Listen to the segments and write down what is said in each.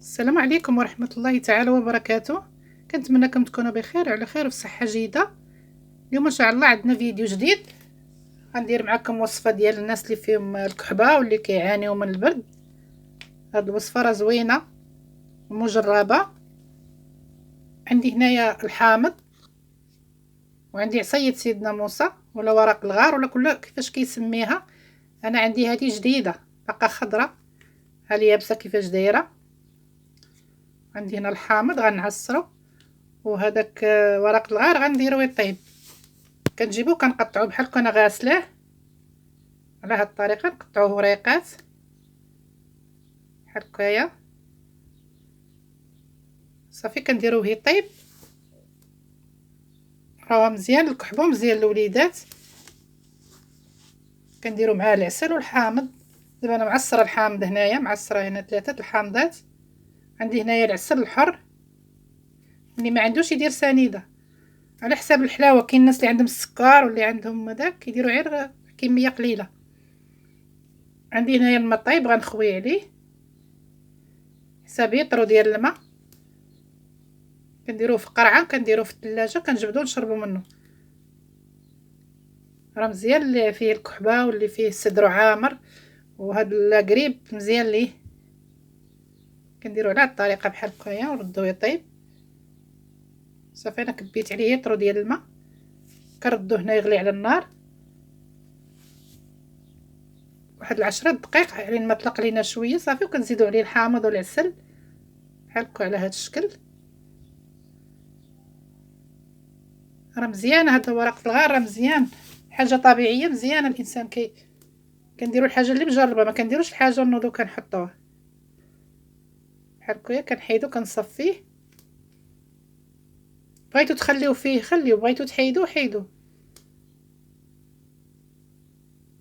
السلام عليكم ورحمة الله تعالى وبركاته. كنتمنى انكم تكونوا بخير وعلى خير وفي صحة جيدة. اليوم ان شاء الله عندنا فيديو جديد، غندير معكم وصفة ديال الناس اللي فيهم الكحبة واللي كيعانيوا من البرد. هاد الوصفة راه زوينة ومجربة. عندي هنايا الحامض، وعندي عصية سيدنا موسى ولا ورق الغار ولا كل كيفاش كيسميها. انا عندي هذه جديدة باقا خضرة، ها لي يابسة كيفاش دايره. عندي هنا الحامض غنعصرو، وهذاك ورق الغار غنديروه يطيب. كنجيبو كنقطعوه بحال كنا غاسلاه على هاد الطريقه، نقطعوه وريقات بحال هكايا صافي. كنديروه يطيب، راه مزيان الكحبه مزيان للوليدات. كنديرو معاه العسل والحامض. دابا انا معصره الحامض هنايا، معصره هنا 3 الحامضات. عندي هنايا العسل الحر، اللي ما عندوش يدير سنيده على حساب الحلاوه. كاين الناس اللي عندهم السكر واللي عندهم داك كيديروا غير كميه قليله. عندي هنايا الماء طايب غنخوي عليه حساب يطرو ديال الماء. كنديروه في قرعه، كنديروه في الثلاجه، كنجبدو نشربو منه. راه مزيان اللي فيه الكحبه واللي فيه صدر عامر، وهاد القريب مزيان ليه. كنديرو على هاد الطريقه بحال هكايا ونردوه يطيب صافي. انا كبيت عليه يطرو ديال الماء، كنردوه هنا يغلي على النار واحد 10 دقائق على ما طلق لينا شويه صافي. وكنزيدو عليه الحامض والعسل بحال هكا على هاد الشكل. راه مزيان هذا ورق الغار، راه مزيان، حاجه طبيعيه مزيانه. الانسان كنديروا الحاجه اللي مجربه، ما كنديروش الحاجه ونوضو كنحطوها بحال هكايا. كنحيدو كنصفيه، بغيتو تخليوه فيه خليوه، بغيتو تحيدوه حيدوه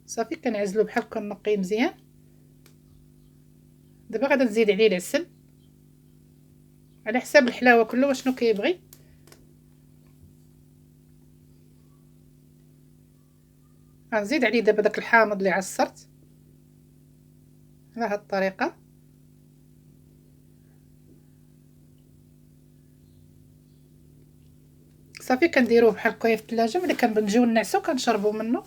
صافي. كنعزلو بحال هكا نقيه مزيان. دابا غادا نزيد عليه العسل على حساب الحلاوه كله واشنو كيبغي. غنزيد عليه دابا داك الحامض اللي عصرت على هاد الطريقه صافي. كنديروه بحال هكايا في الثلاجه، ملي كنجيو نعسو كنشربو منه.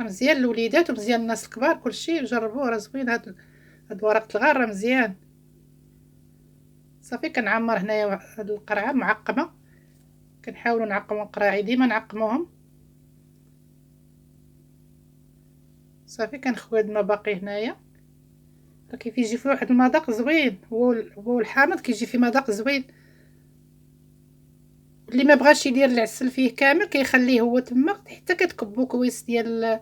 مزيان للوليدات ومزيان للناس الكبار، كلشي جربوه راه زوين. هاد ورقه الغار راه مزيان صافي. كنعمر هنايا هاد القرعه معقمه، كنحاولوا نعقموا القراعي ديما نعقموهم صافي. كنخوي هاد الماء باقي هنايا، راه كيجي فيه واحد المذاق زوين. هو الحامض كيجي فيه مذاق زوين. اللي ما بغاش يدير العسل فيه كامل كيخليه هو تما حتى كتكبوا كويس ديال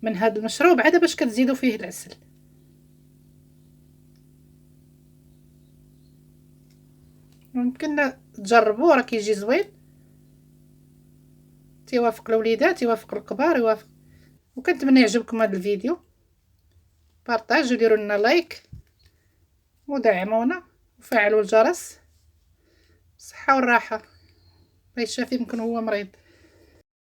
من هاد المشروب عاد باش كتزيدوا فيه العسل. ممكن تجربوه راه كيجي زوين، تيوافق الوليدات يوافق الكبار يوافق. وكنتمنى يعجبكم هذا الفيديو، بارطاج وديروا لنا لايك ودعمونا وفعلوا الجرس. صحة والراحة. الله يشافي يمكن هو مريض.